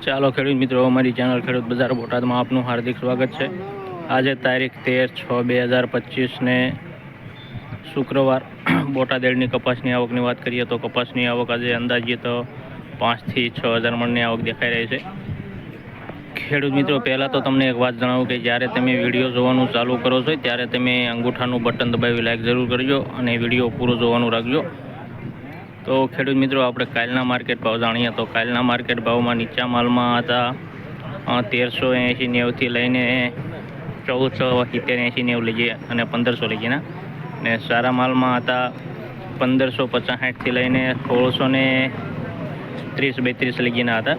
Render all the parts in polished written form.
ચાલો ખેડૂત મિત્રો, અમારી ચેનલ ખેડૂત બજાર બોટાદમાં આપનું હાર્દિક સ્વાગત છે। આજે તારીખ 13/6/2025 ને શુક્રવાર બોટાદ એડની કપાસની આવકની વાત કરીએ તો કપાસની આવક આજે અંદાજિત 5 થી 6 હજાર મણની આવક દેખાઈ રહી છે। ખેડૂત મિત્રો, પહેલાં તો તમને એક વાત જણાવું કે જ્યારે તમે વિડીયો જોવાનું ચાલુ કરો છો ત્યારે તમે અંગૂઠાનું બટન દબાવી લાઈક જરૂર કરજો અને વિડીયો પૂરો જોવાનું રાખજો। તો ખેડૂત મિત્રો, આપણે કાલના માર્કેટ ભાવ જાણીએ તો કાલના માર્કેટ ભાવમાં નીચા માલમાં હતા 1380-90 થી લઈને 1470-80-90 લઈ ગયા અને 1500 લઈ ગયા ને સારા માલમાં હતા 1550 થી લઈને 1630-32 લઈ ગયા હતા।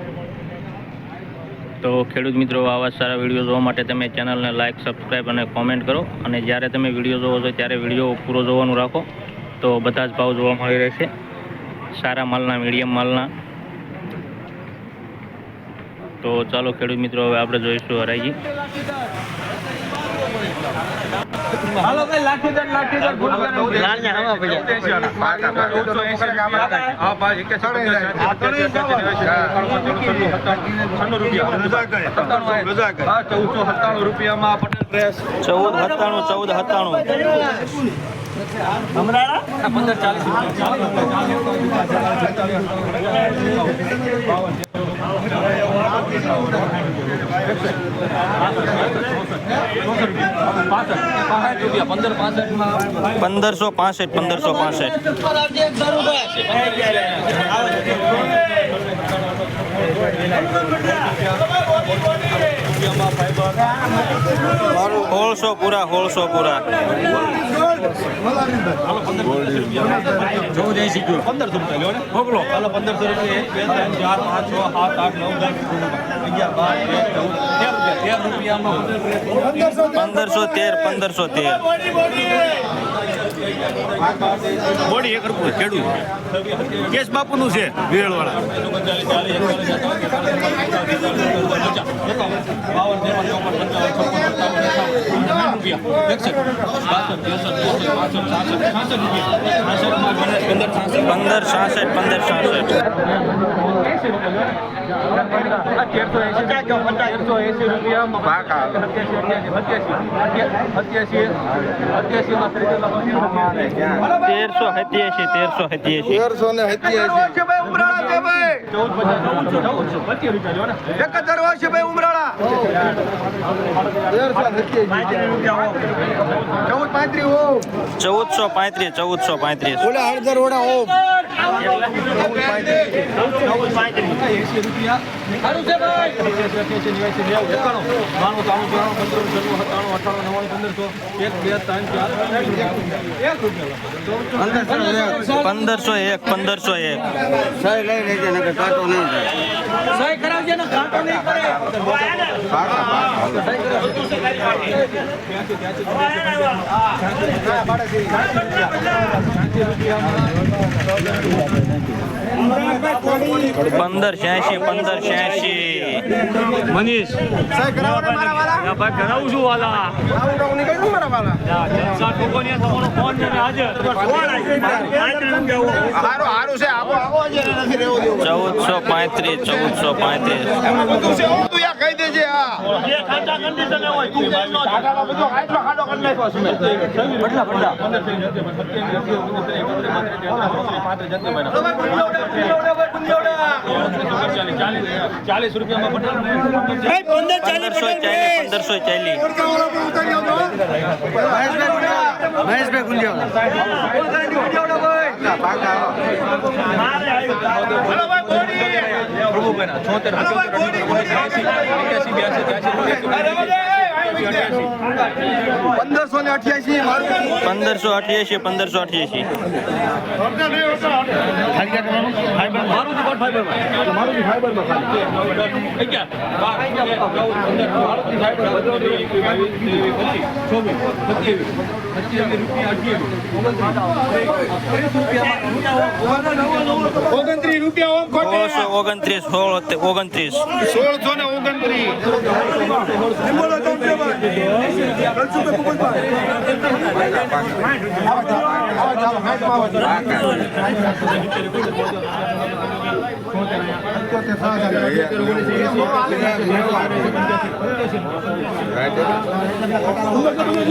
તો ખેડૂત મિત્રો, આવા સારા વિડીયો જોવા માટે તમે ચેનલને લાઇક, સબસ્ક્રાઈબ અને કોમેન્ટ કરો અને જ્યારે તમે વિડીયો જોવો છો ત્યારે વિડીયો પૂરો જોવાનું રાખો તો બધા જ ભાવ જોવા મળી રહેશે, સારા માલના, મીડિયમ માલના। તો ચાલો ખેડૂત મિત્રો, હવે આપણે જોઈશું હરાજી। હાલો ભાઈ, લાઠીદાર લાણ્યા હવા પડ્યા હા ભાઈ 1497 રૂપિયામાં પટેલ પ્રેસ 1497 હમણાં 1565 પૂરા 1600 બોડી 1 રૂપિયો ખેડૂત કેશ બાપુનું છે વેળવાળા મનીષ સાહેબ કરાવવા મારા વાલા ભાઈ કરાવું છું વાલા આવું નીકળી ગયું મારા વાલા જલસા ટોકોની તમારો ફોન ને હાજર હારો હારો છે આવો આવો જે નથી રહેવો દેવો 1435 તું યા કહી દેજે આ જે ખાતા કન્ડિશન હોય તું ખાતા બધો આટલો ખાડો કરી નાખ્યો છે બદલા 40 રૂપિયામાં પટેલ 1629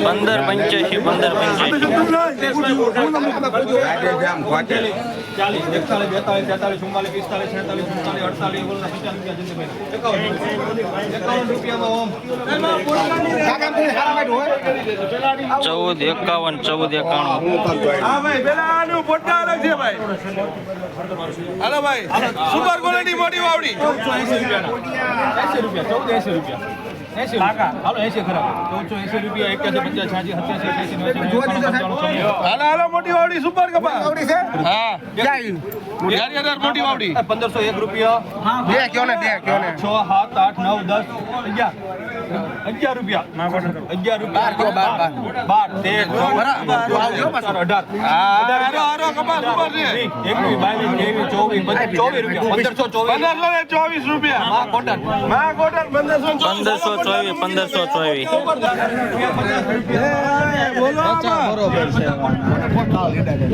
પંદર પંચ્યાસી 40, 41, 42, 43, 44, 45, 46, 47, 48, 51 રૂપિયામાં ઓમ 14 51 14 91 હા ભાઈ પેલા આનું પોટા અલગ છે ભાઈ. હાલો ભાઈ સુપર ક્વોલિટી મોટી વાવડી 80 રૂપિયા 80 રૂપિયા 80 હાલો 80 ખરાબ 80 રૂપિયા 81 50 86 87 હાલો હાલો મોટી વાવડી સુપર કપા હા મોટી વાવડી 1501 રૂપિયા બે કયો ને 6 7 8 9 10 11 રૂપિયા 11 રૂપિયા 12 13 હારો કપા સુપર છે 21 22 23 24 25 1524 રૂપિયા માં કોટન 1524 1524 બોલો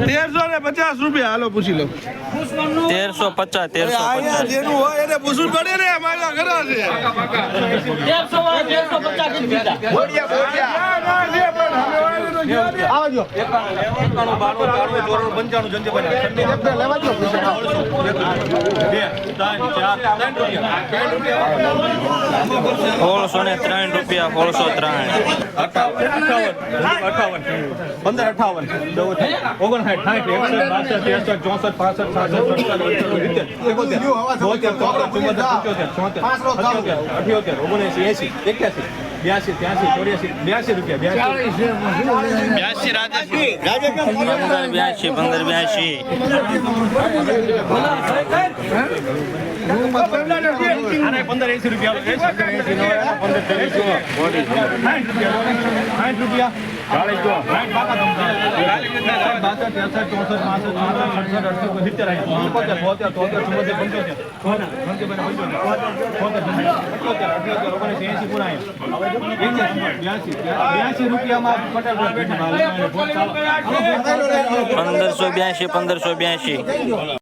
1350 રૂપિયા હાલો પૂછી લો 1350 અહીંયા 1350 જેનું હોય એને પૂછવું પડે ને અમારા ઘરે છે સોળસો ને 3 રૂપિયા 1603 રૂપિયામાં 1582 1582